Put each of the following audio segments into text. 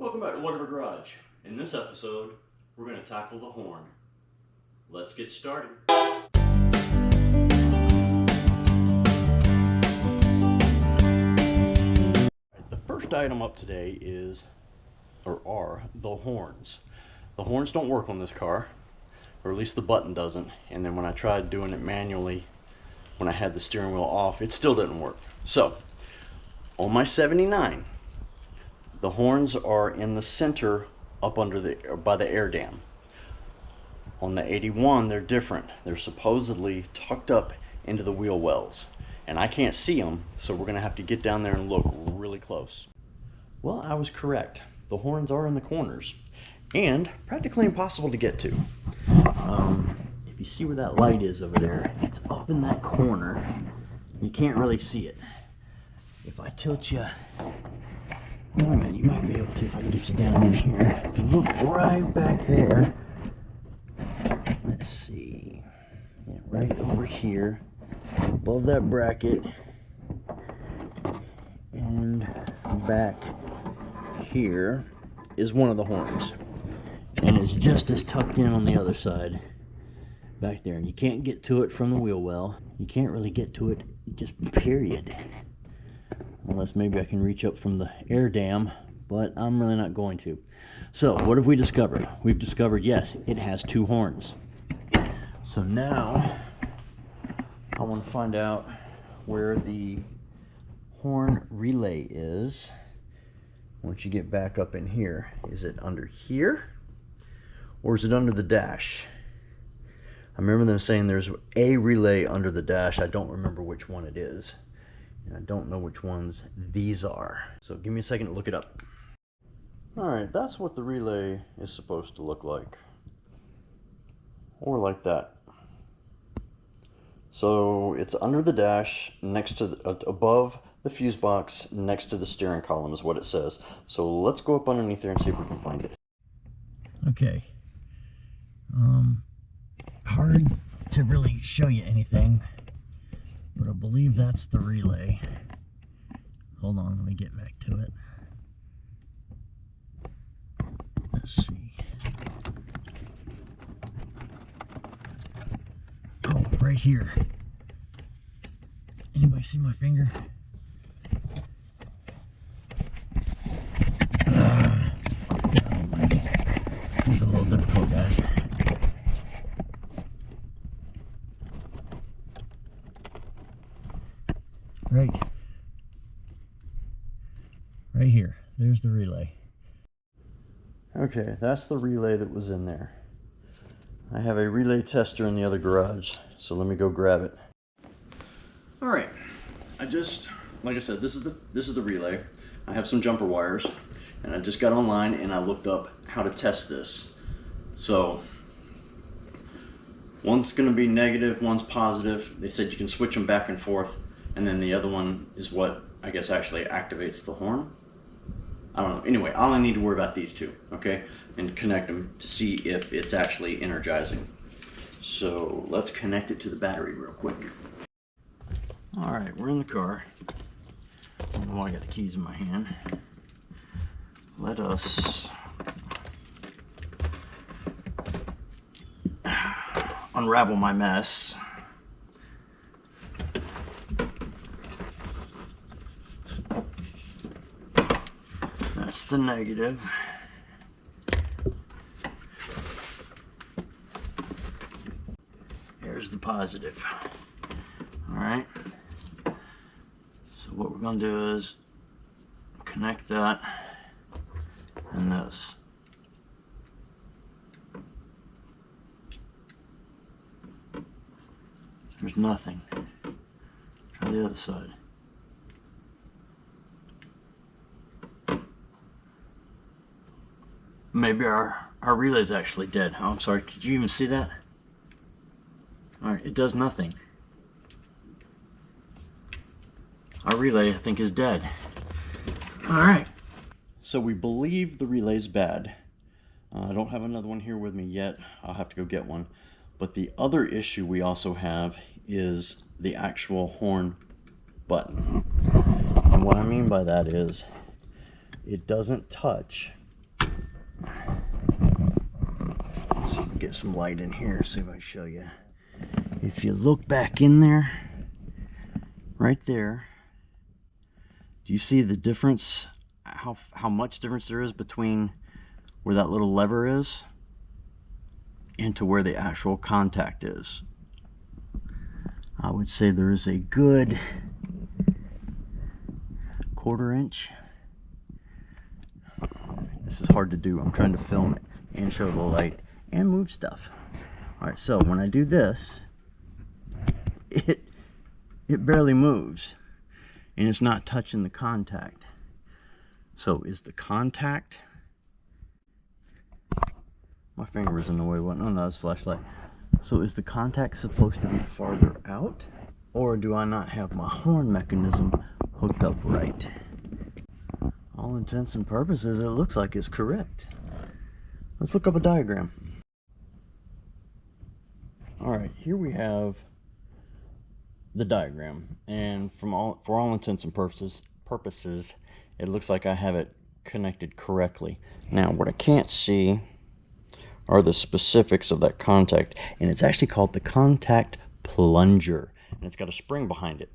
Welcome back to Wondershare Garage. In this episode, we're going to tackle the horn. Let's get started. The first item up today are the horns. The horns don't work on this car, or at least the button doesn't. And then when I tried doing it manually, when I had the steering wheel off, it still didn't work. So, on my 79, the horns are in the center up under by the air dam. On the 81, they're different. They're supposedly tucked up into the wheel wells. And I can't see them, so we're gonna have to get down there and look really close. Well, I was correct. The horns are in the corners and practically impossible to get to. If you see where that light is over there, it's up in that corner. You can't really see it. If I tilt you, wait a minute, you might be able to if I can get you down in here. If you look right back there, let's see, yeah, right over here, above that bracket, and back here is one of the horns. And it's just as tucked in on the other side, back there. And you can't get to it from the wheel well. You can't really get to it, just period. Unless maybe I can reach up from the air dam, but I'm really not going to. So, what have we discovered? We've discovered, yes, it has two horns. So now, I want to find out where the horn relay is. Once you get back up in here, is it under here? Or is it under the dash? I remember them saying there's a relay under the dash. I don't remember which one it is. And I don't know which ones these are. So give me a second to look it up. Alright, that's what the relay is supposed to look like. Or like that. So it's under the dash, next to above the fuse box, next to the steering column is what it says. So let's go up underneath there and see if we can find it. Okay. Hard to really show you anything, but I believe that's the relay. Hold on, let me get back to it. Let's see. Oh, right here. Anybody see my finger? Almighty. This is a little difficult, guys. Right here, there's the relay. Okay, that's the relay that was in there. I have a relay tester in the other garage, so let me go grab it. All right, like I said, this is the relay. I have some jumper wires, and I just got online and I looked up how to test this. So, one's gonna be negative, one's positive. They said you can switch them back and forth, and then the other one is what I guess actually activates the horn. I don't know. Anyway, all I need to worry about these two, okay? And connect them to see if it's actually energizing. So let's connect it to the battery real quick. All right, we're in the car. I don't know why I got the keys in my hand. Let us unravel my mess. That's the negative. Here's the positive. All right. So what we're going to do is connect that and this. There's nothing. Try the other side. Maybe our relay's actually dead. Oh, I'm sorry, could you even see that? Alright, it does nothing. Our relay, I think, is dead. Alright. So we believe the relay's bad. I don't have another one here with me yet. I'll have to go get one. But the other issue we also have is the actual horn button. And what I mean by that is it doesn't touch Let's see if we get some light in here, see if I can show you. If you look back in there, right there, do you see the difference? How much difference there is between where that little lever is and to where the actual contact is? I would say there is a good 1/4 inch. This is hard to do. I'm trying to film it and show the light and move stuff. Alright, so when I do this, it barely moves and it's not touching the contact. So is the contact, my finger was in the way, what? No, no, it's flashlight. So is the contact supposed to be farther out, or do I not have my horn mechanism hooked up right? All intents and purposes, it looks like it's correct. Let's look up a diagram. Alright, here we have the diagram, and for all intents and purposes, it looks like I have it connected correctly. Now, what I can't see are the specifics of that contact, and it's actually called the contact plunger, and it's got a spring behind it.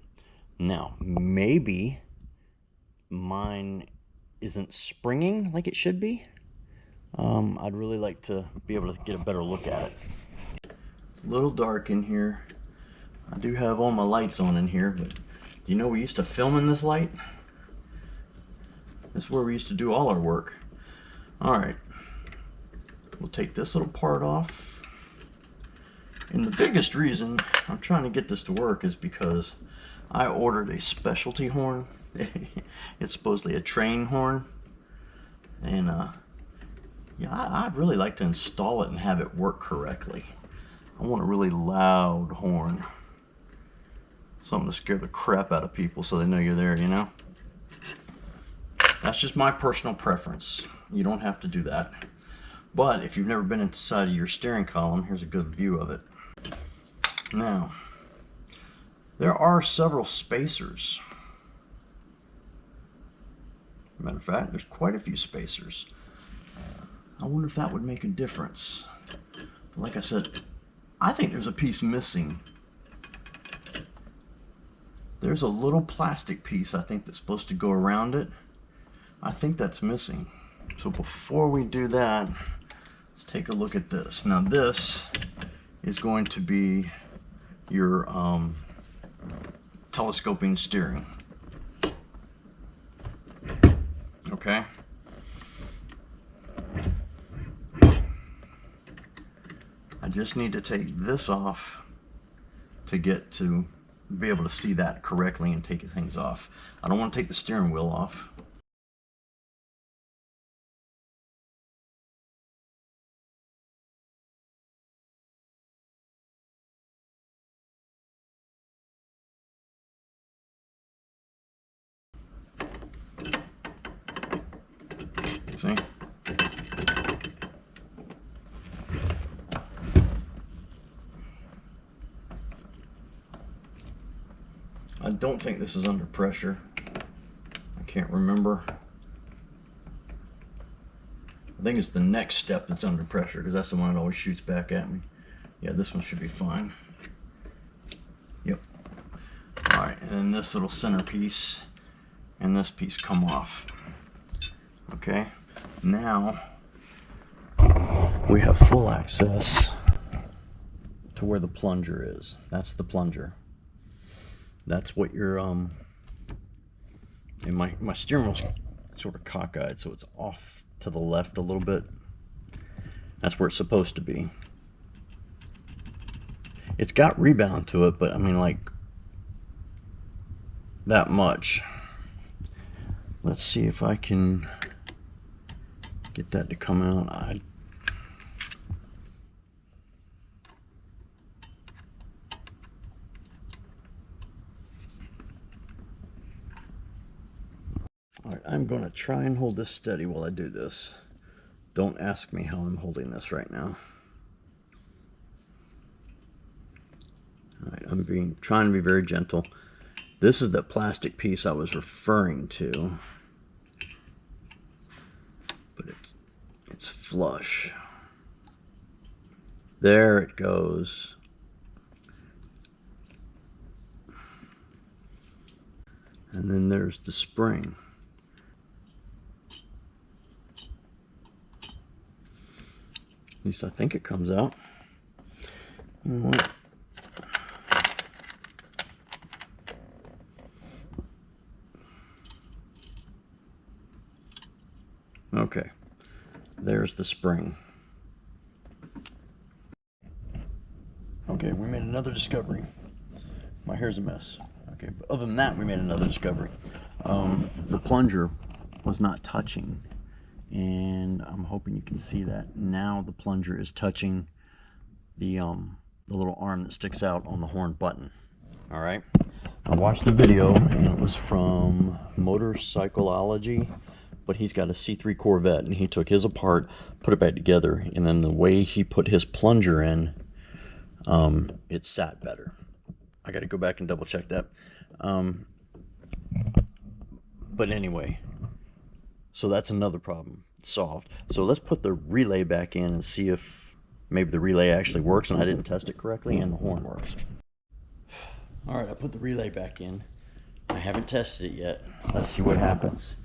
Now, maybe mine isn't springing like it should be. I'd really like to be able to get a better look at it. It's a little dark in here. I do have all my lights on in here, but do you know we used to film in this light? This is where we used to do all our work. Alright, we'll take this little part off. And the biggest reason I'm trying to get this to work is because I ordered a specialty horn. It's supposedly a train horn. And yeah, I'd really like to install it and have it work correctly. I want a really loud horn. Something to scare the crap out of people so they know you're there, you know? That's just my personal preference. You don't have to do that. But if you've never been inside of your steering column, here's a good view of it. Now, there are several spacers. Matter of fact, there's quite a few spacers. I wonder if that would make a difference. But like I said, I think there's a piece missing. There's a little plastic piece, I think, that's supposed to go around it. I think that's missing. So before we do that, let's take a look at this. Now this is going to be your telescoping steering. Okay. I just need to take this off to get to be able to see that correctly and take things off. I don't want to take the steering wheel off. See? I don't think this is under pressure. I can't remember. I think it's the next step that's under pressure because that's the one that always shoots back at me. Yeah, this one should be fine. Yep. Alright, and then this little centerpiece and this piece come off. Okay, now we have full access to where the plunger is. That's the plunger. That's what your and my steering wheel's sort of cockeyed, so it's off to the left a little bit. That's where it's supposed to be. It's got rebound to it, but I mean, like, that much. Let's see if I can get that to come out. Alright, I'm going to try and hold this steady while I do this. Don't ask me how I'm holding this right now. Alright, I'm trying to be very gentle. This is the plastic piece I was referring to. But it's flush. There it goes. And then there's the spring. At least I think it comes out. Okay, there's the spring. Okay, we made another discovery. My hair's a mess. Okay, but other than that, we made another discovery. The plunger was not touching, and I'm hoping you can see that. Now the plunger is touching the little arm that sticks out on the horn button. All right. I watched the video, and it was from Motorcycleology, but he's got a C3 Corvette, and he took his apart, put it back together, and then the way he put his plunger in, it sat better. I got to go back and double check that. But anyway, so that's another problem solved. So let's put the relay back in and see if maybe the relay actually works and I didn't test it correctly and the horn works. All right, I put the relay back in. I haven't tested it yet. Let's see what happens.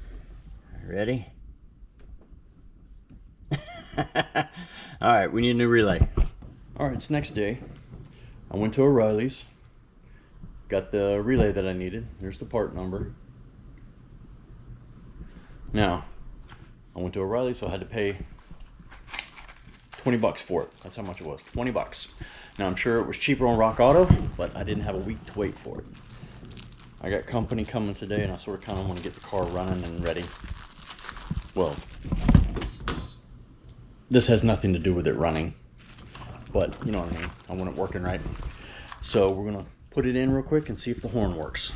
Ready? All right, we need a new relay. All right, it's next day. I went to O'Reilly's, got the relay that I needed. There's the part number. Now, I went to O'Reilly's, so I had to pay 20 bucks for it. That's how much it was, 20 bucks. Now, I'm sure it was cheaper on Rock Auto, but I didn't have a week to wait for it. I got company coming today, and I sort of kind of want to get the car running and ready. Well, this has nothing to do with it running, but you know what I mean. I want it working right. So we're gonna put it in real quick and see if the horn works.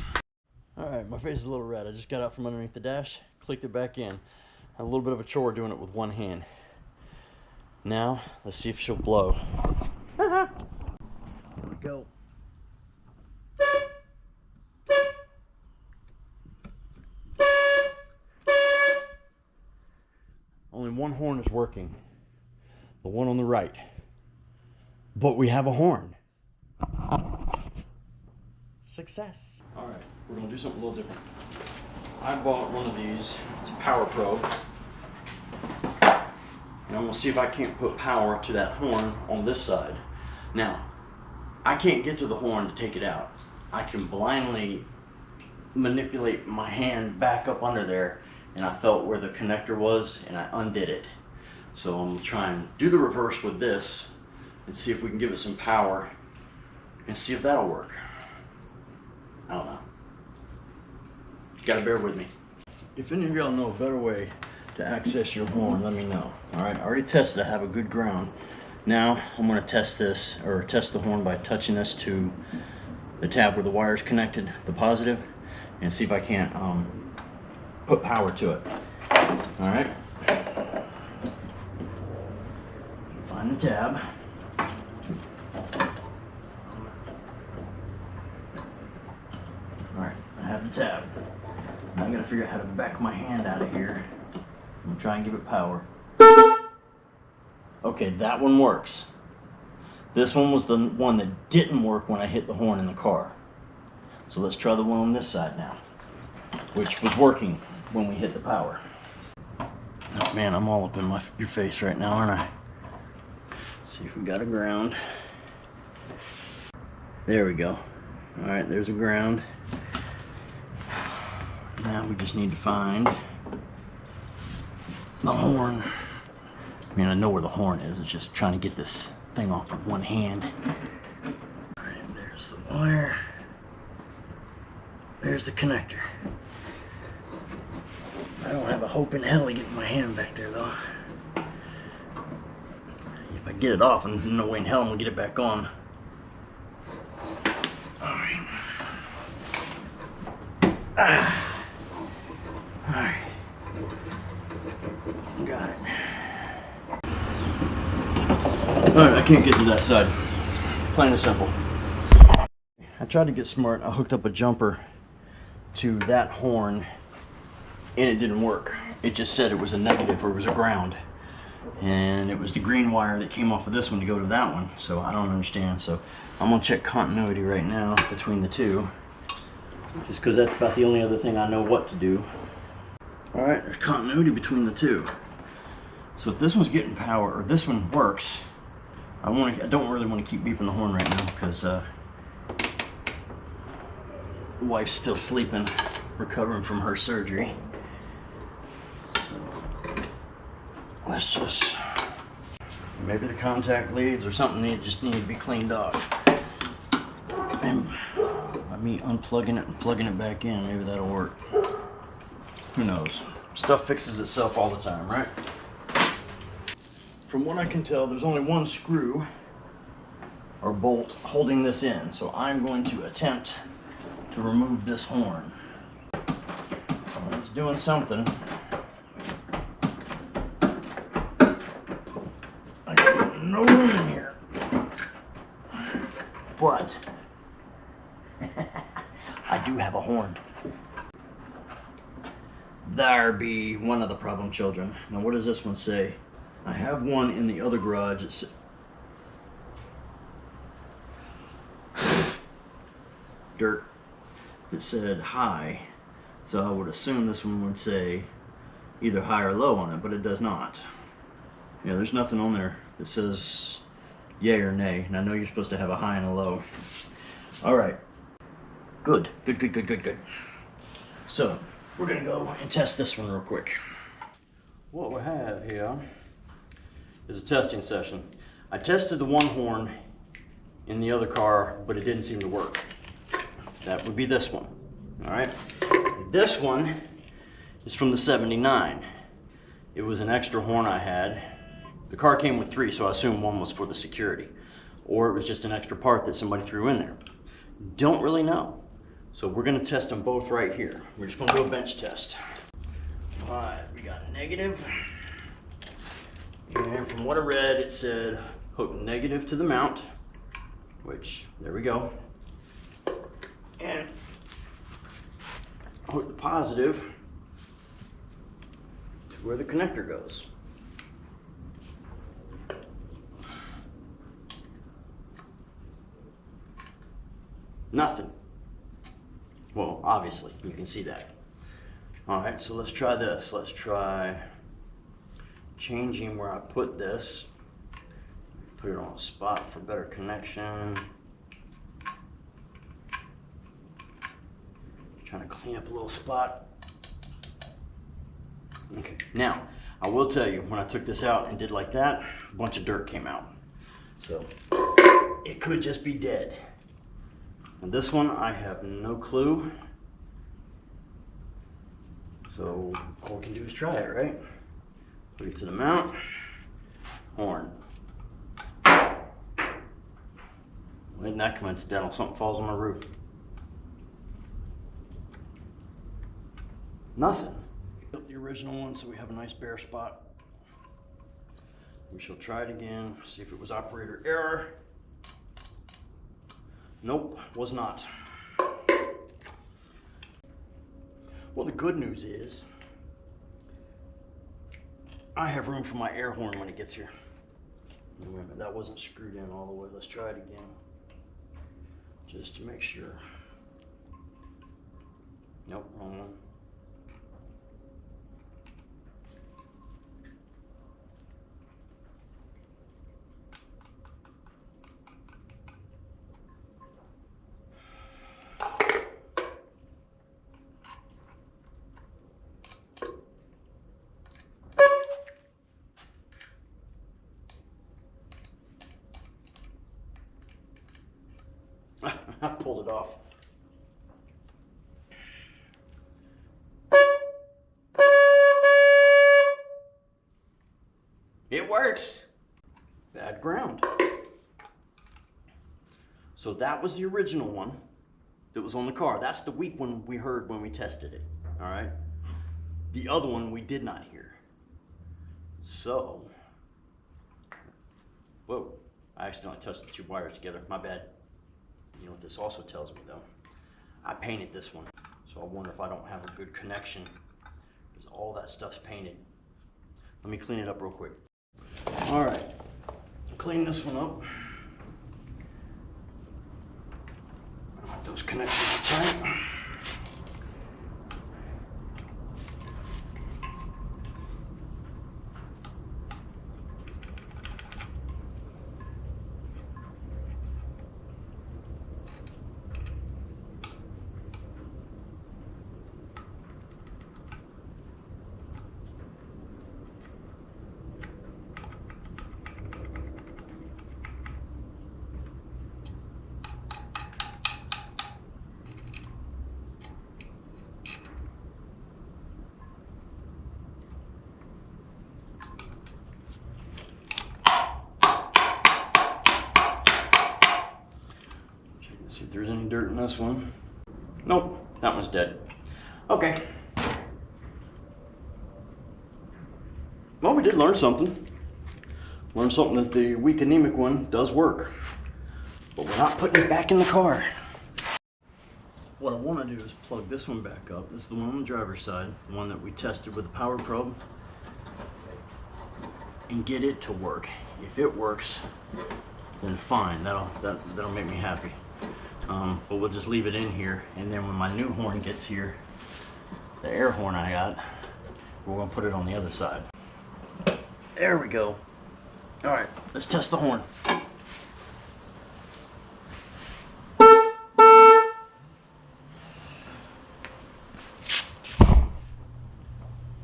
All right, my face is a little red. I just got out from underneath the dash, clicked it back in. Had a little bit of a chore doing it with one hand. Now, let's see if she'll blow. Here we go. Only one horn is working, the one on the right, but we have a horn. Success. All right, we're gonna do something a little different. I bought one of these, it's a Power Probe, and I'm gonna see if I can't put power to that horn on this side. Now, I can't get to the horn to take it out. I can blindly manipulate my hand back up under there, and I felt where the connector was and I undid it. So I'm gonna try and do the reverse with this and see if we can give it some power and see if that'll work. I don't know. You gotta bear with me. If any of y'all know a better way to access your horn, let me know. All right, I already tested, I have a good ground. Now I'm gonna test this, or test the horn by touching this to the tab where the wire's connected, the positive, and see if I can't put power to it. All right. Find the tab. All right, I have the tab. Now I'm gonna figure out how to back my hand out of here. I'm gonna try and give it power. Okay, that one works. This one was the one that didn't work when I hit the horn in the car. So let's try the one on this side now, which was working when we hit the power. Oh man, I'm all up in your face right now, aren't I? See if we got a ground. There we go. All right, there's a ground. Now we just need to find the horn. I mean, I know where the horn is. It's just trying to get this thing off with one hand. All right, there's the wire. There's the connector. I don't have a hope in hell of getting my hand back there, though. If I get it off, there's no way in hell I'm gonna get it back on. All right. All right. Got it. All right, I can't get to that side. Plain and simple. I tried to get smart. I hooked up a jumper to that horn and it didn't work. It just said it was a negative or it was a ground. and it was the green wire that came off of this one to go to that one, so I don't understand. So I'm gonna check continuity right now between the two, just because that's about the only other thing I know what to do. All right, there's continuity between the two. So if this one's getting power, or this one works, I don't really want to keep beeping the horn right now, because the wife's still sleeping, recovering from her surgery. So let's just, maybe the contact leads or something just need to be cleaned off. And by me unplugging it and plugging it back in, maybe that'll work. Who knows? Stuff fixes itself all the time, right? From what I can tell, there's only one screw or bolt holding this in, so I'm going to attempt to remove this horn. It's doing something. I got no room in here, but I do have a horn. There be one of the problem children. Now what does this one say? I have one in the other garage. It's dirt that said high, so I would assume this one would say either high or low on it, but it does not. Yeah, there's nothing on there that says yay or nay, and I know you're supposed to have a high and a low. All right, good. So we're gonna go and test this one real quick. What we have here is a testing session. I tested the one horn in the other car, but it didn't seem to work. That would be this one, all right? This one is from the 79. It was an extra horn I had. The car came with 3, so I assume one was for the security, or it was just an extra part that somebody threw in there. Don't really know. So we're gonna test them both right here. We're just gonna do a bench test. All right, we got negative. And from what I read, it said hook negative to the mount, which, there we go. And hook the positive to where the connector goes. Nothing. Well, obviously, you can see that. All right, so let's try this. Let's try changing where I put this. Put it on a spot for better connection. Trying to clean up a little spot. Okay, now, I will tell you, when I took this out and did like that, a bunch of dirt came out. So, it could just be dead. And this one, I have no clue. So, all we can do is try it, right? Put it to the mount, horn. Isn't that coincidental? Something falls on my roof. Nothing. Built the original one, so we have a nice bare spot. We shall try it again, see if it was operator error. Nope, was not. Well, the good news is I have room for my air horn when it gets here. Remember, that wasn't screwed in all the way. Let's try it again, just to make sure. Nope, wrong one. I pulled it off. It works. Bad ground. So that was the original one that was on the car. That's the weak one we heard when we tested it. All right. The other one we did not hear. So, whoa, I accidentally touched the 2 wires together. My bad. You know what this also tells me though? I painted this one, so I wonder if I don't have a good connection, because all that stuff's painted. Let me clean it up real quick. All right, clean this one up. Let those connections tight. See if there's any dirt in this one. Nope, that one's dead. Okay. Well, we did learn something. Learned something that the weak anemic one does work. But we're not putting it back in the car. What I want to do is plug this one back up. This is the one on the driver's side, the one that we tested with the power probe, and get it to work. If it works, then fine. That'll make me happy. But we'll just leave it in here, and then when my new horn gets here, the air horn I got, we're gonna put it on the other side. There we go. All right, let's test the horn.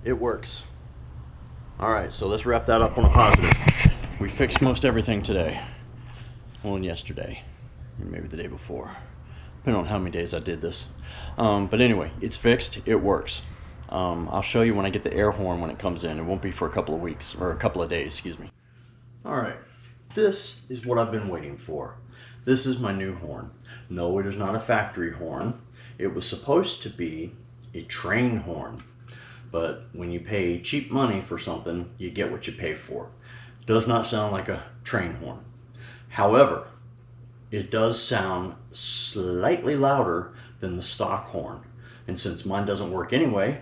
It works. All right, so let's wrap that up on a positive. We fixed most everything today. Well, and yesterday, and maybe the day before, depending on how many days I did this. But anyway, it's fixed. It works. I'll show you when I get the air horn when it comes in. It won't be for a couple of weeks, or a couple of days, excuse me. All right, this is what I've been waiting for. This is my new horn. No, it is not a factory horn. It was supposed to be a train horn. But when you pay cheap money for something, you get what you pay for. Does not sound like a train horn. However, it does sound slightly louder than the stock horn. And since mine doesn't work anyway,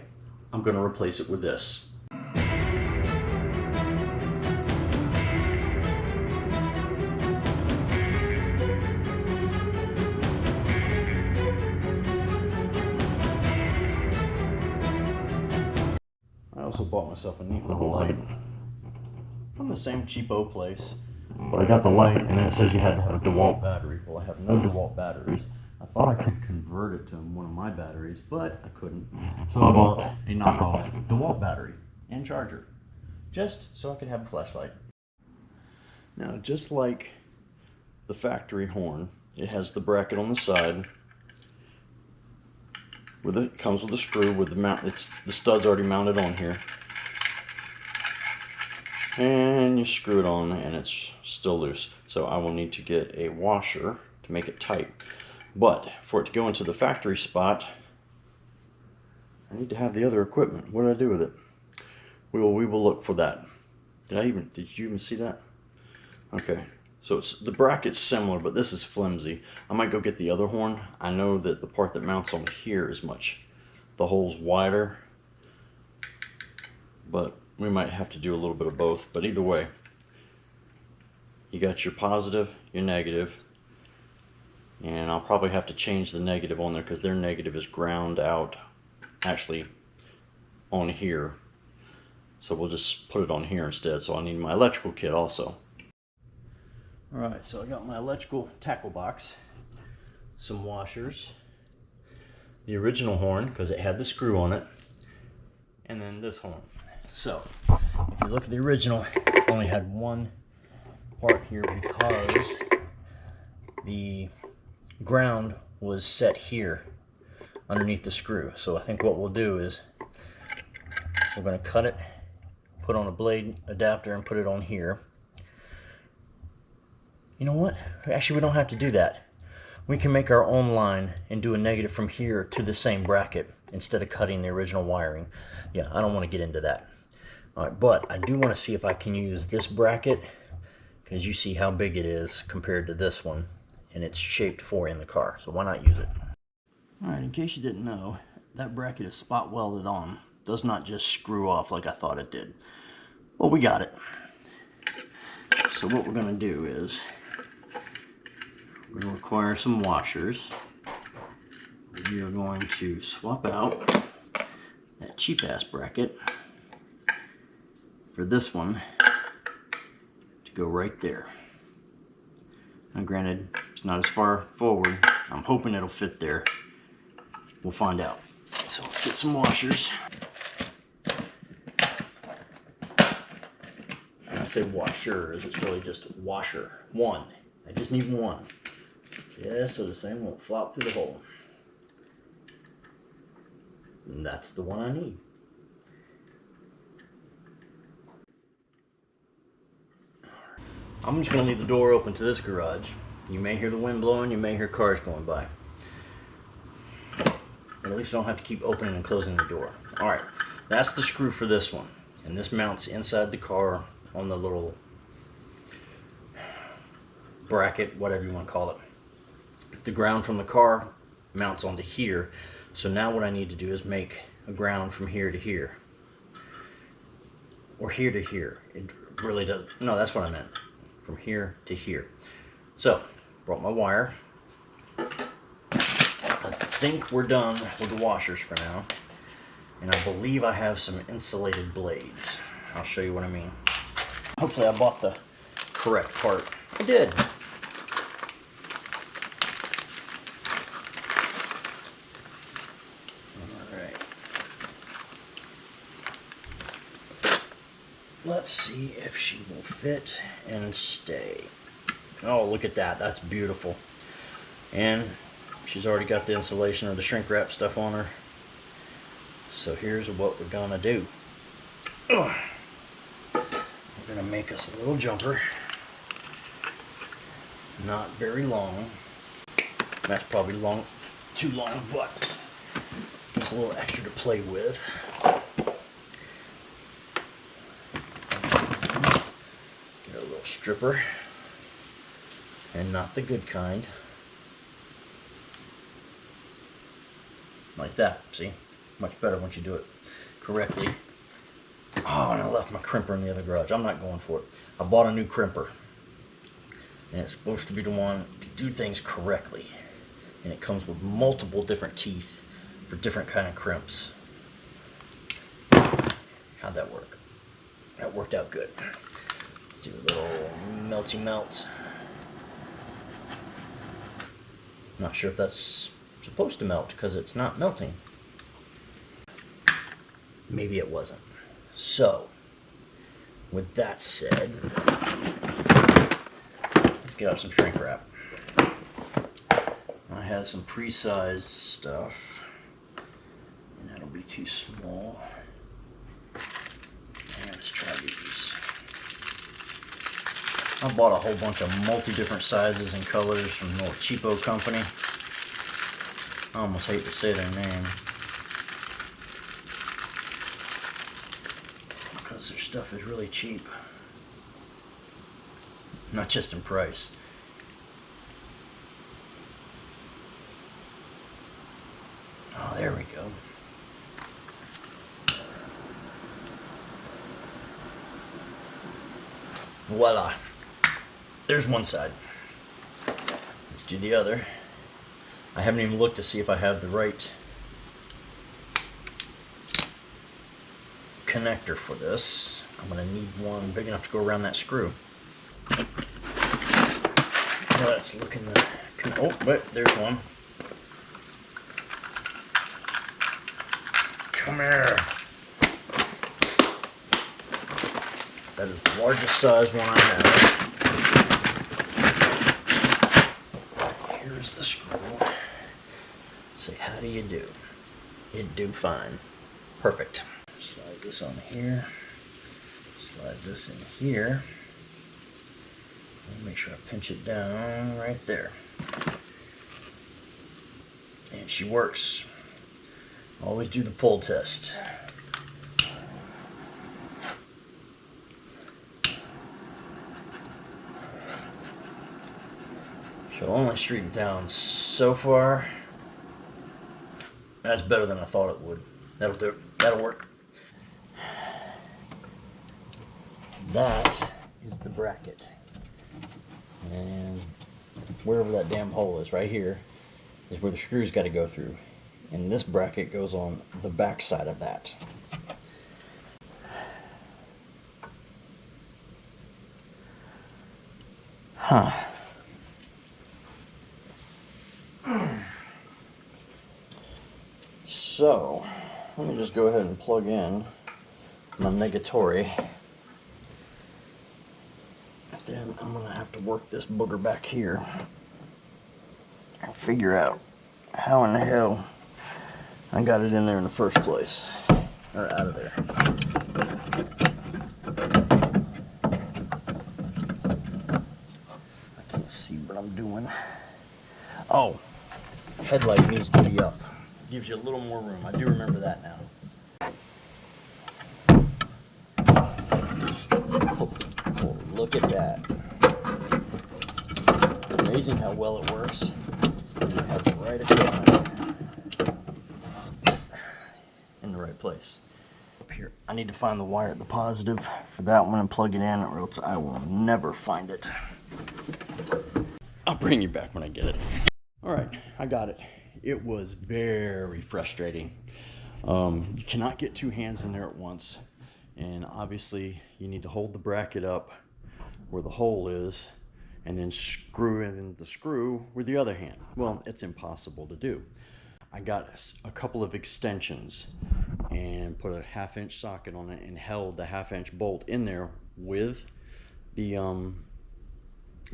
I'm going to replace it with this. I also bought myself a neat little light from the same cheapo place. But I got the light, and then it says you had to have a DeWalt battery. Well, I have no DeWalt batteries. I thought I could convert it to one of my batteries, but I couldn't. So I bought a knockoff DeWalt battery and charger, just so I could have a flashlight. Now, just like the factory horn, it has the bracket on the side. It comes with a screw with the mount. The stud's already mounted on here, and you screw it on, and it's still loose. So I will need to get a washer to make it tight. But for it to go into the factory spot, I need to have the other equipment. What did I do with it? We will look for that. Did you even see that? Okay. So the bracket's similar, but this is flimsy. I might go get the other horn. I know that the part that mounts on here is the hole's wider, but we might have to do a little bit of both. But either way, you got your positive, your negative, and I'll probably have to change the negative on there because their negative is ground out actually on here. So we'll just put it on here instead. So I need my electrical kit also. Alright, so I got my electrical tackle box, some washers, the original horn because it had the screw on it, and then this horn. So, if you look at the original, it only had one part here because the ground was set here underneath the screw. So I think what we'll do is we're going to cut it, put on a blade adapter and put it on here. You know what? Actually, we don't have to do that. We can make our own line and do a negative from here to the same bracket instead of cutting the original wiring. Yeah, I don't want to get into that. All right, but I do want to see if I can use this bracket because you see how big it is compared to this one, and it's shaped for in the car, so why not use it? All right, in case you didn't know, that bracket is spot welded on. It does not just screw off like I thought it did. Well, we got it. So what we're going to do is we're going to require some washers. We are going to swap out that cheap ass bracket for this one to go right there. Now granted, it's not as far forward. I'm hoping it'll fit there. We'll find out. So let's get some washers. And I say washers, it's really just washer. One. I just need one. Yeah, so the thing won't flop through the hole. And that's the one I need. I'm just going to leave the door open to this garage. You may hear the wind blowing, you may hear cars going by. But at least I don't have to keep opening and closing the door. Alright, that's the screw for this one. And this mounts inside the car on the little bracket, whatever you want to call it. The ground from the car mounts onto here. So now what I need to do is make a ground from here to here. Or here to here. It really does. No, that's what I meant. From here to here. So, brought my wire. I think we're done with the washers for now. And I believe I have some insulated blades. I'll show you what I mean. Hopefully I bought the correct part. I did. Alright. Let's see if she will fit and stay. Oh, look at that. That's beautiful. And she's already got the insulation or the shrink wrap stuff on her. So here's what we're gonna do. We're gonna make us a little jumper. Not very long. That's probably too long, but gives a little extra to play with. Get a little stripper. And not the good kind. Like that, see? Much better once you do it correctly. Oh, and I left my crimper in the other garage. I'm not going for it. I bought a new crimper. And it's supposed to be the one to do things correctly. And it comes with multiple different teeth for different kind of crimps. How'd that work? That worked out good. Let's do a little melty melt. Not sure if that's supposed to melt because it's not melting. Maybe it wasn't. So, with that said, let's get out some shrink wrap. I have some pre-sized stuff, and that'll be too small. And let's try these. I bought a whole bunch of multi-different sizes and colors from the little cheapo company. I almost hate to say their name, because their stuff is really cheap. Not just in price. Oh, there we go. Voila. There's one side. Let's do the other. I haven't even looked to see if I have the right connector for this. I'm going to need one big enough to go around that screw. Let's look in the... Oh, wait, there's one. Come here. That is the largest size one I have. Here's the screw. Say, how do you do? It do fine. Perfect. Slide this on here. Slide this in here. And make sure I pinch it down right there. And she works. Always do the pull test. She'll only straighten down so far. That's better than I thought it would. That'll do. That'll work. That is the bracket. And wherever that damn hole is, right here, is where the screws got to go through. And this bracket goes on the back side of that. Huh. So, let me just go ahead and plug in my negatory. Then I'm going to have to work this booger back here and figure out how in the hell I got it in there in the first place, or out of there. I can't see what I'm doing. Oh, headlight needs to be up. Gives you a little more room. I do remember that now. Oh, look at that. Amazing how well it works. You have it right across in the right place. Up here, I need to find the wire at the positive for that one and plug it in, or else I will never find it. I'll bring you back when I get it. All right, I got it. It was very frustrating. You cannot get two hands in there at once, and obviously you need to hold the bracket up where the hole is and then screw in the screw with the other hand. Well, it's impossible to do. I got a couple of extensions and put a 1/2-inch socket on it and held the 1/2-inch bolt in there with the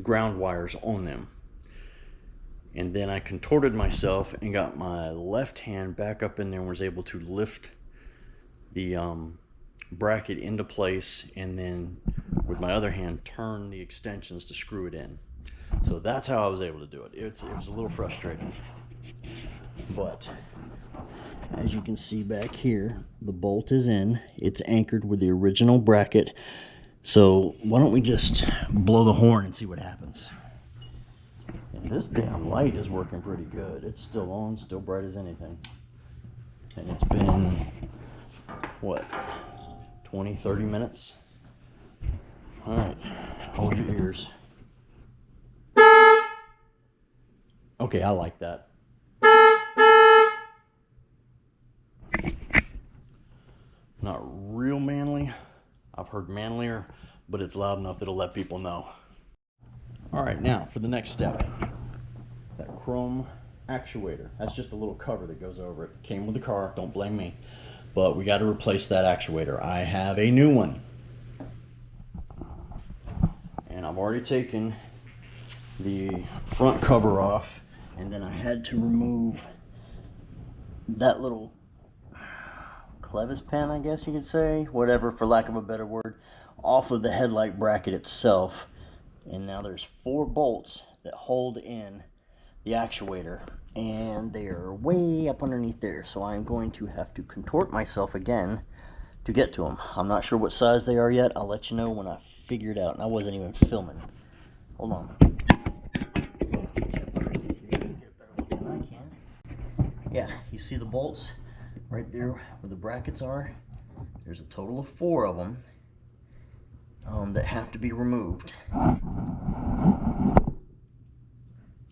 ground wires on them. And then I contorted myself and got my left hand back up in there and was able to lift the bracket into place, and then with my other hand turn the extensions to screw it in. So that's how I was able to do it. It was a little frustrating, but as you can see back here, the bolt is in. It's anchored with the original bracket. So why don't we just blow the horn and see what happens. And this damn light is working pretty good. It's still on, still bright as anything. And it's been, what, 20, 30 minutes? All right, hold your ears. Okay, I like that. Not real manly. I've heard manlier, but it's loud enough that'll let people know. All right, now for the next step. That chrome actuator. That's just a little cover that goes over it. Came with the car, don't blame me. But we got to replace that actuator. I have a new one. And I've already taken the front cover off, and then I had to remove that little clevis pen, I guess you could say, whatever, for lack of a better word, off of the headlight bracket itself. And now there's 4 bolts that hold in the actuator, and they're way up underneath there, so I'm going to have to contort myself again to get to them. I'm not sure what size they are yet. I'll let you know when I figure it out. And I wasn't even filming. Hold on. Yeah, you see the bolts right there where the brackets are? There's a total of 4 of them that have to be removed.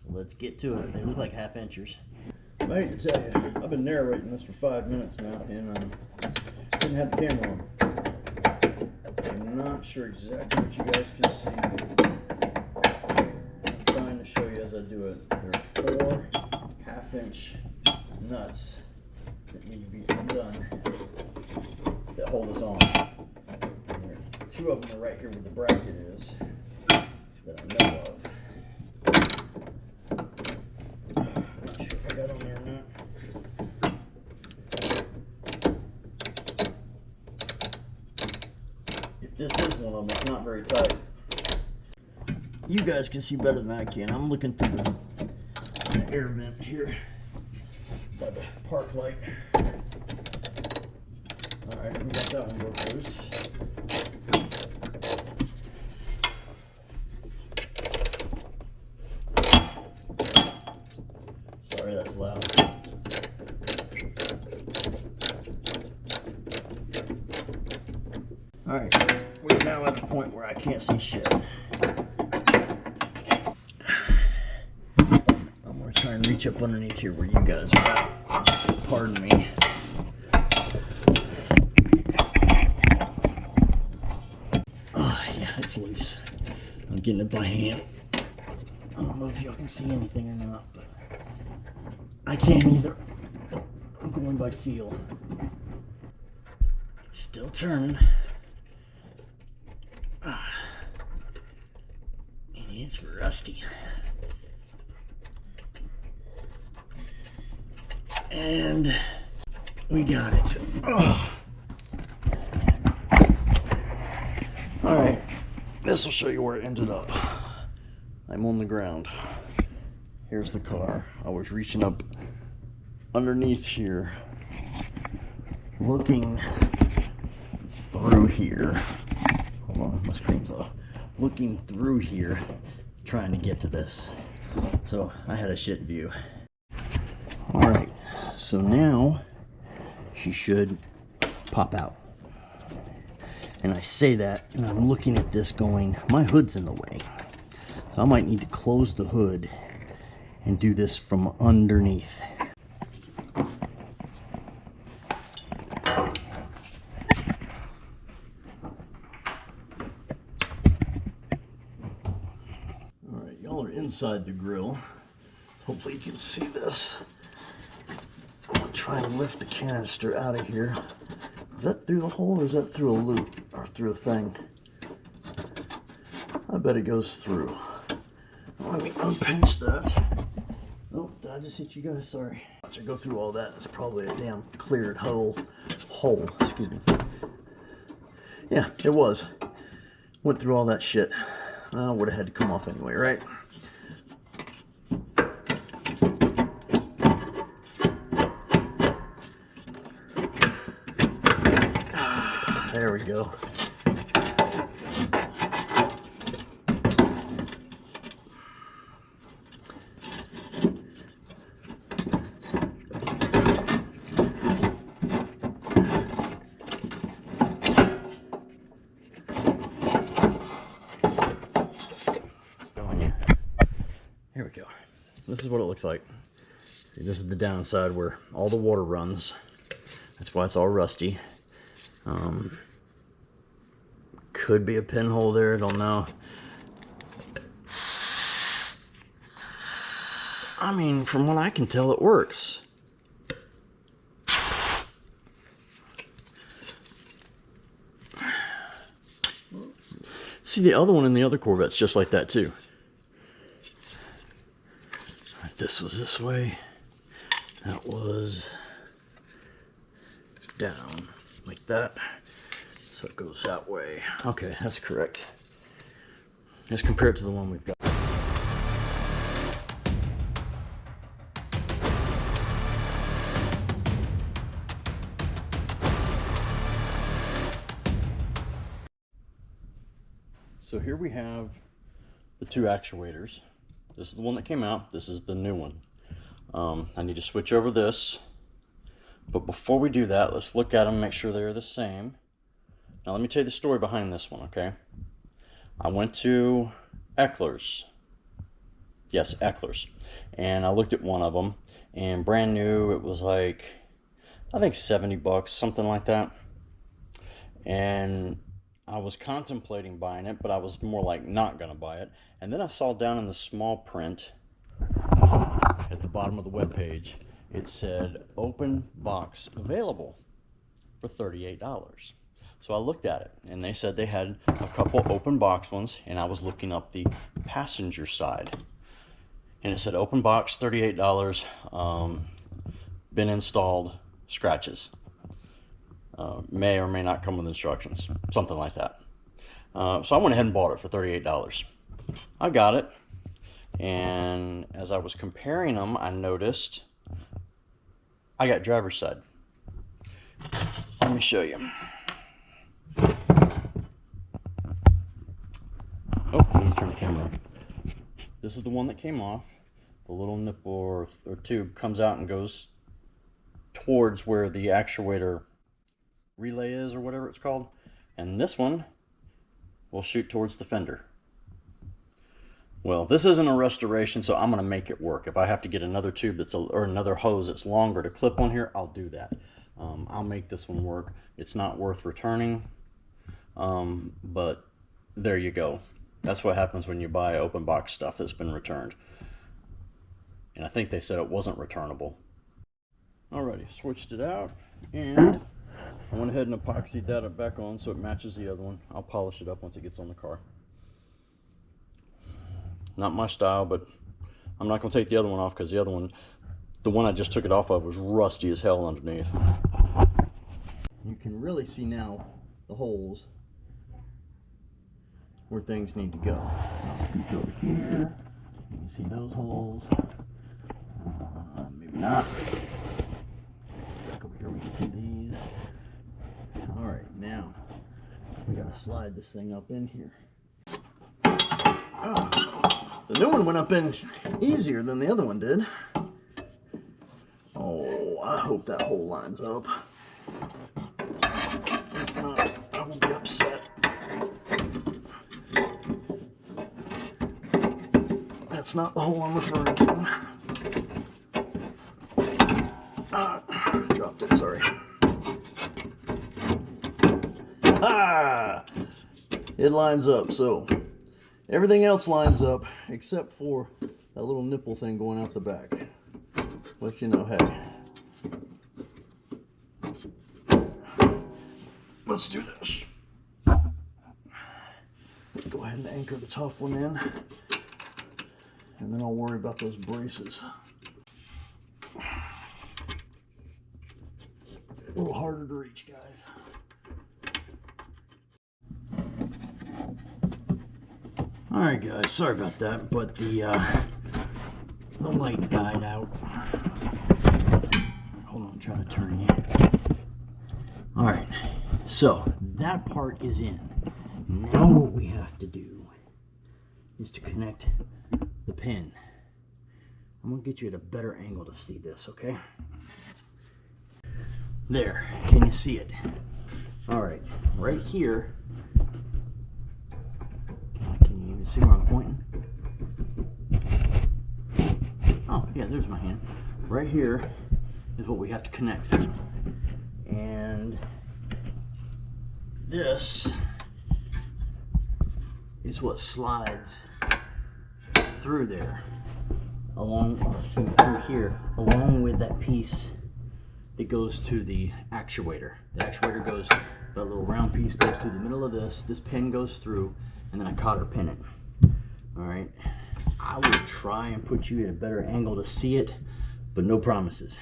So let's get to it. They look like 1/2-inchers. I hate to tell you, I've been narrating this for 5 minutes now, and didn't have the camera on. I'm not sure exactly what you guys can see. I'm trying to show you as I do it. There are 4 1/2-inch nuts that need to be undone that hold us on. 2 of them are right here where the bracket is that I know of. I'm not sure if I got on there or not. If this is one of them, it's not very tight. You guys can see better than I can. I'm looking through the air vent here by the park light. Alright, we got that one broke loose. Sorry, that's loud. Alright, we're now at the point where I can't see shit. try and reach up underneath here where you guys are at. Pardon me. Oh, yeah, it's loose. I'm getting it by hand. I don't know if y'all can see anything or not, but I can't either. I'm going by feel. It's still turning. And it's rusty. And we got it. Oh. Alright, this will show you where it ended up. I'm on the ground. Here's the car. I was reaching up underneath here, looking through here. Hold on, my screen's off. Looking through here, trying to get to this. So I had a shit view. Alright, so now she should pop out. And I say that, and I'm looking at this going, my hood's in the way. So I might need to close the hood and do this from underneath. Alright, y'all are inside the grill. Hopefully you can see this. I'm going to try and lift the canister out of here. Is that through the hole or is that through a loop or through a thing? I bet it goes through. Let me unpinch that. Oh, did I just hit you guys? Sorry. Watch it go through all that. It's probably a damn cleared hole. Excuse me. Yeah, it was. Went through all that shit. I would have had to come off anyway, right? There we go. Here we go. This is what it looks like. See, this is the downside where all the water runs. That's why it's all rusty. Could be a pinhole there, I don't know. I mean, from what I can tell, it works. See, the other one in the other Corvette's just like that too. This was this way. That was down like that. So it goes that way. Okay, that's correct. As compared to the one we've got. So here we have the two actuators. This is the one that came out. This is the new one. I need to switch over this. But before we do that, let's look at them, make sure they're the same. Now let me tell you the story behind this one, okay? I went to Eckler's. Yes, Eckler's. And I looked at one of them, and brand new, it was like, I think 70 bucks, something like that. And I was contemplating buying it, but I was more like not gonna buy it. And then I saw down in the small print at the bottom of the web page, it said open box available for $38. So I looked at it, and they said they had a couple open box ones, and I was looking up the passenger side, and it said open box, $38, been installed, scratches. May or may not come with instructions, something like that. So I went ahead and bought it for $38. I got it, and as I was comparing them, I noticed I got driver's side. Let me show you. Oh, let me turn the camera on. This is the one that came off. The little nipple or tube comes out and goes towards where the actuator relay is, or whatever it's called. And this one will shoot towards the fender. Well, this isn't a restoration, so I'm going to make it work. If I have to get another tube or another hose that's longer to clip on here, I'll do that. I'll make this one work. It's not worth returning, but there you go. That's what happens when you buy open box stuff that's been returned. And I think they said it wasn't returnable. Alrighty, switched it out, and I went ahead and epoxied that back on so it matches the other one. I'll polish it up once it gets on the car. Not my style, but I'm not going to take the other one off because the other one, the one I just took it off of, was rusty as hell underneath. You can really see now the holes where things need to go. I'll scoot over here. You can see those holes. Maybe not. Back over here we can see these. Alright, now we got to slide this thing up in here. Oh, the new one went up in easier than the other one did. Oh, I hope that hole lines up. If not, I will be upset. That's not the hole I'm referring to. Dropped it, sorry. Ah! It lines up, so everything else lines up except for that little nipple thing going out the back. Let you know, hey. Let's do this. Let's go ahead and anchor the top one in, and then I'll worry about those braces. A little harder to reach, guys. Alright guys, sorry about that, but the light died out. Hold on, I'm trying to turn you. Alright, so that part is in. Now what we have to do is to connect the pin. I'm going to get you at a better angle to see this, okay? There, can you see it? Alright, right here. Can you even see where I'm pointing? Oh, yeah, there's my hand. Right here is what we have to connect. And this is what slides through there, through here, along with that piece that goes to the actuator. The actuator goes, that little round piece goes through the middle of this. This pin goes through, and then I cotter pin it. All right. I will try and put you at a better angle to see it, but no promises.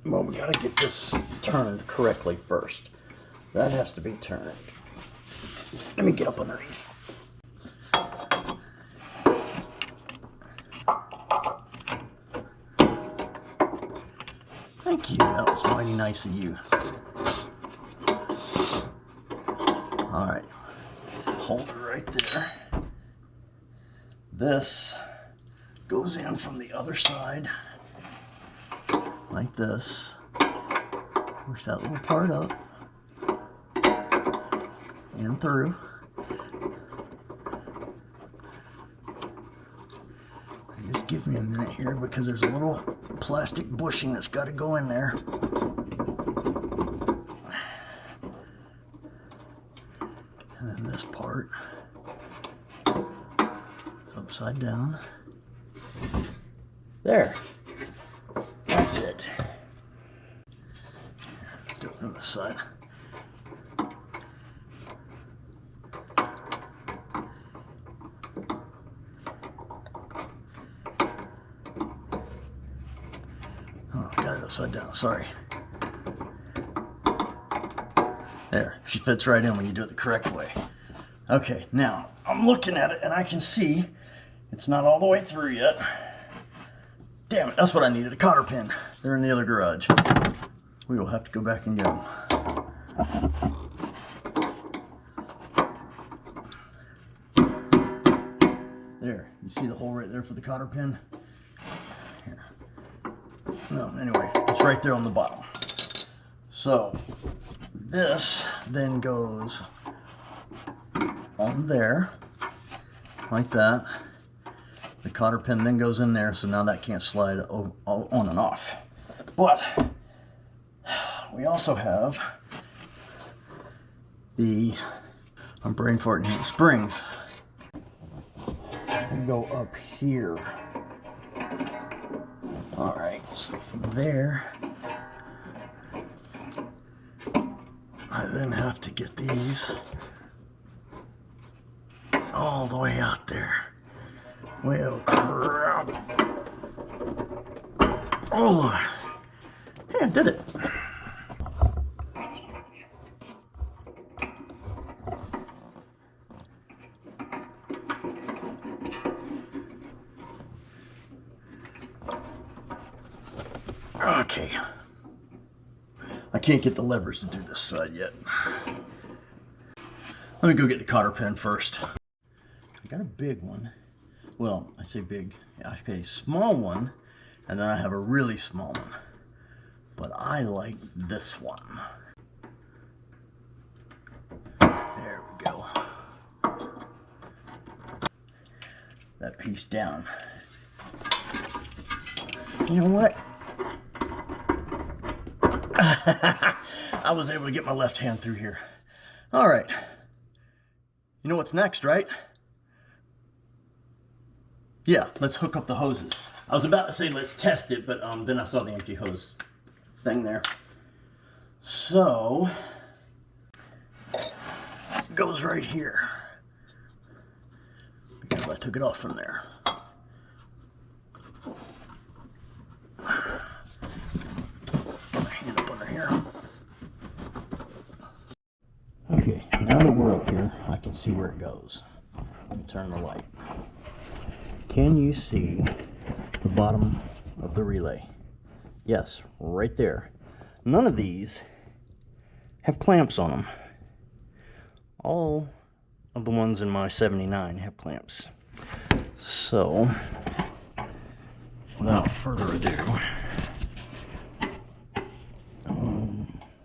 Well, we gotta get this turned correctly first. That has to be turned. Let me get up underneath. Thank you, that was mighty nice of you. Alright, hold it right there. This goes in from the other side, like this. Push that little part up and through. Just give me a minute here because there's a little plastic bushing that's got to go in there. And then this part is upside down. There. That's it. Do it on this side. Oh, I got it upside down, sorry. There, she fits right in when you do it the correct way. Okay, now I'm looking at it and I can see it's not all the way through yet. Damn it, that's what I needed, a cotter pin. They're in the other garage. We will have to go back and get them. There, you see the hole right there for the cotter pin? Here. No, anyway, it's right there on the bottom. So, this then goes on there, like that, The cotter pin then goes in there, so now that can't slide on and off. But we also have the, I'm brain farting here, springs. They go up here. Alright, so from there, I then have to get these all the way out there. Well, crap. Oh, hey, I did it. Okay. I can't get the levers to do this side yet. Let me go get the cotter pin first. I got a big one. Well, I say big, I say small one, and then I have a really small one. But I like this one. There we go. That piece down. You know what? I was able to get my left hand through here. All right. You know what's next, right? Yeah, let's hook up the hoses. I was about to say let's test it, but then I saw the empty hose thing there. So, it goes right here. Because I took it off from there. Get my hand up under here. Okay, now that we're up here, I can see where it goes. Let me turn the light. Can you see the bottom of the relay? Yes, right there. None of these have clamps on them. All of the ones in my 79 have clamps. So, without further ado,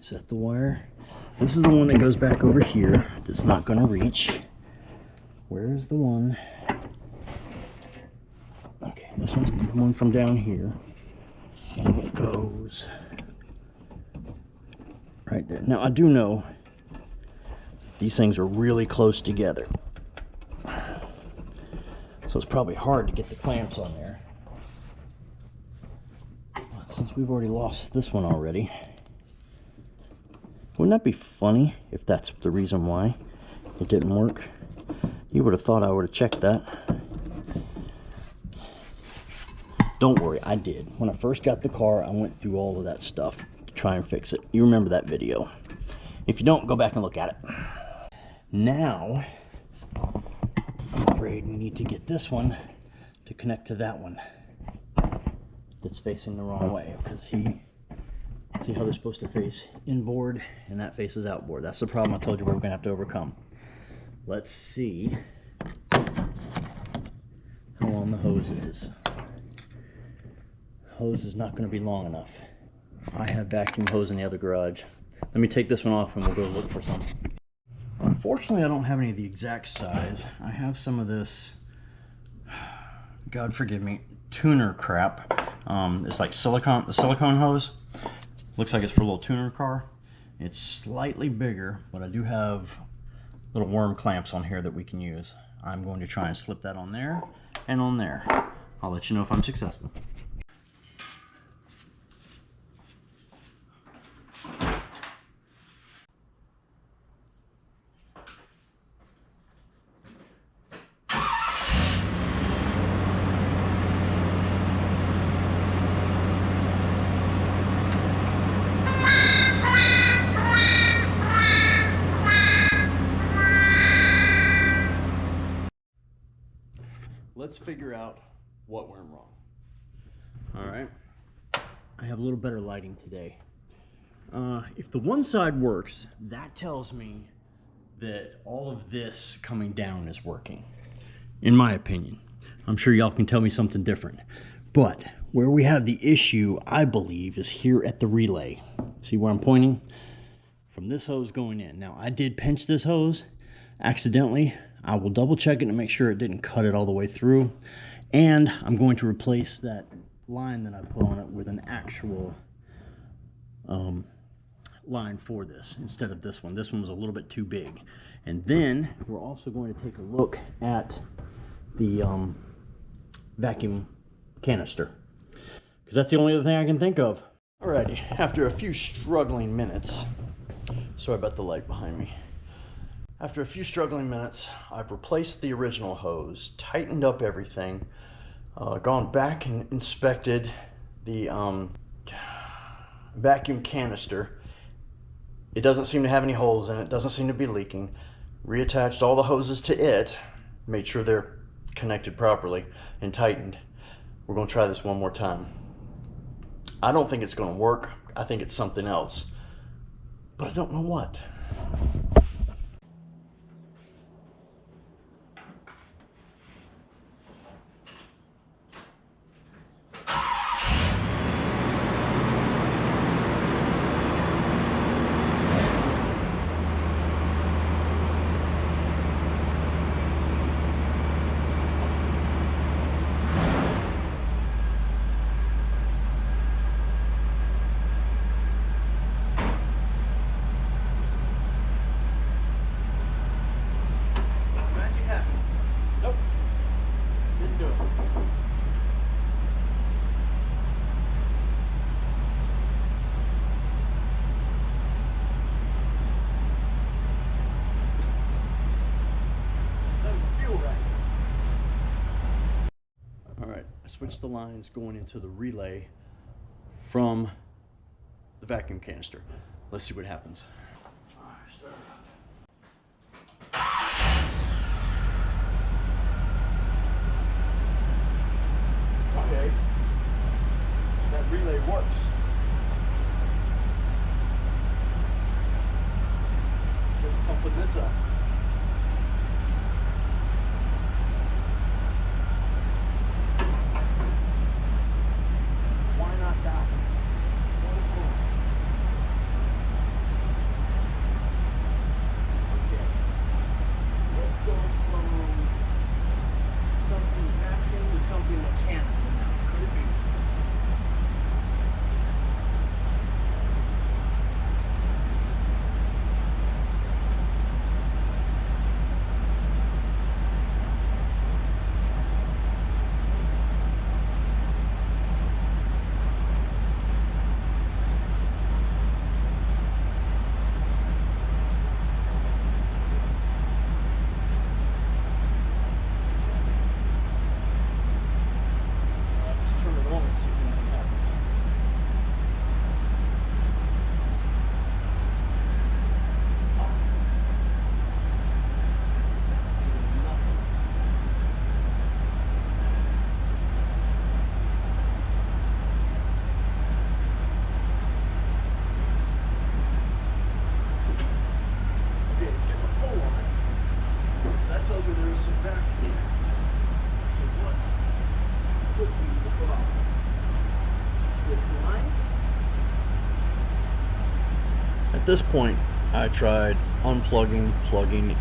is that the wire? This is the one that goes back over here that's not going to reach. Where's the one? Okay, this one's the one from down here. And it goes right there. Now, I do know these things are really close together. So it's probably hard to get the clamps on there. But since we've already lost this one already, wouldn't that be funny if that's the reason why it didn't work? You would have thought I would have checked that. Don't worry, I did. When I first got the car, I went through all of that stuff to try and fix it. You remember that video. If you don't, go back and look at it. Now, I'm afraid we need to get this one to connect to that one that's facing the wrong way. Because see how they're supposed to face inboard and that faces outboard. That's the problem I told you we were going to have to overcome. Let's see how long the hose is. Hose is not going to be long enough. I have vacuum hose in the other garage. Let me take this one off and we'll go look for some. Unfortunately, I don't have any of the exact size. I have some of this, God forgive me, tuner crap. It's like silicone, the silicone hose. Looks like it's for a little tuner car. It's slightly bigger, but I do have little worm clamps on here that we can use. I'm going to try and slip that on there and on there. I'll let you know if I'm successful. Let's figure out what went wrong. All right, I have a little better lighting today. If the one side works, that tells me that all of this coming down is working, in my opinion. I'm sure y'all can tell me something different. But where we have the issue, I believe, is here at the relay. See where I'm pointing? From this hose going in. Now, I did pinch this hose accidentally. I will double check it to make sure it didn't cut it all the way through. And I'm going to replace that line that I put on it with an actual line for this instead of this one. This one was a little bit too big. And then we're also going to take a look at the vacuum canister, because that's the only other thing I can think of. Alrighty, after a few struggling minutes, sorry about the light behind me. After a few struggling minutes, I've replaced the original hose, tightened up everything, gone back and inspected the vacuum canister. It doesn't seem to have any holes in it, doesn't seem to be leaking. Reattached all the hoses to it, made sure they're connected properly and tightened. We're going to try this one more time. I don't think it's going to work. I think it's something else, but I don't know what. I switched the lines going into the relay from the vacuum canister. Let's see what happens. Okay, that relay works. Just pumping this up. At this point, I tried unplugging, plugging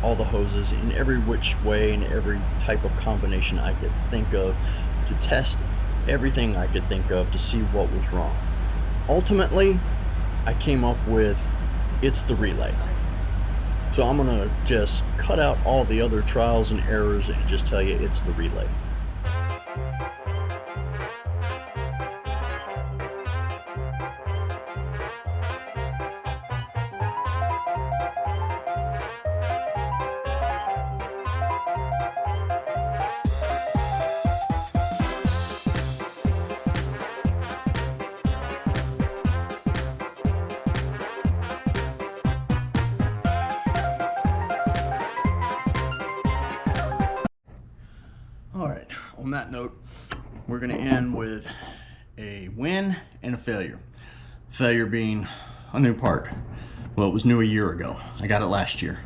all the hoses in every which way and every type of combination I could think of to test everything I could think of to see what was wrong. Ultimately, I came up with it's the relay. So I'm gonna just cut out all the other trials and errors and just tell you it's the relay. Alright, on that note, we're going to end with a win and a failure. Failure being a new part. Well, it was new a year ago. I got it last year.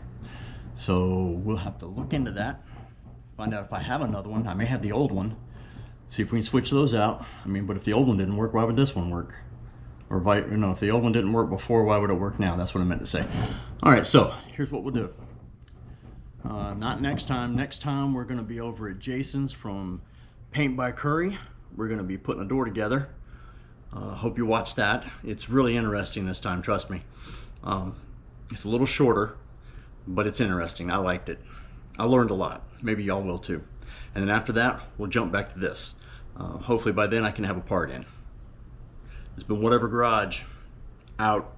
So we'll have to look into that, find out if I have another one. I may have the old one, see if we can switch those out. I mean, but if the old one didn't work, why would this one work? Or if the old one didn't work before, why would it work now? That's what I meant to say. Alright, so here's what we'll do. Not next time. Next time we're going to be over at Jason's from Paint by Curry. We're going to be putting a door together. Hope you watch that. It's really interesting this time, trust me. It's a little shorter, but it's interesting. I liked it. I learned a lot. Maybe y'all will too. And then after that, we'll jump back to this. Hopefully by then I can have a part in. It's been Whatever Garage, out.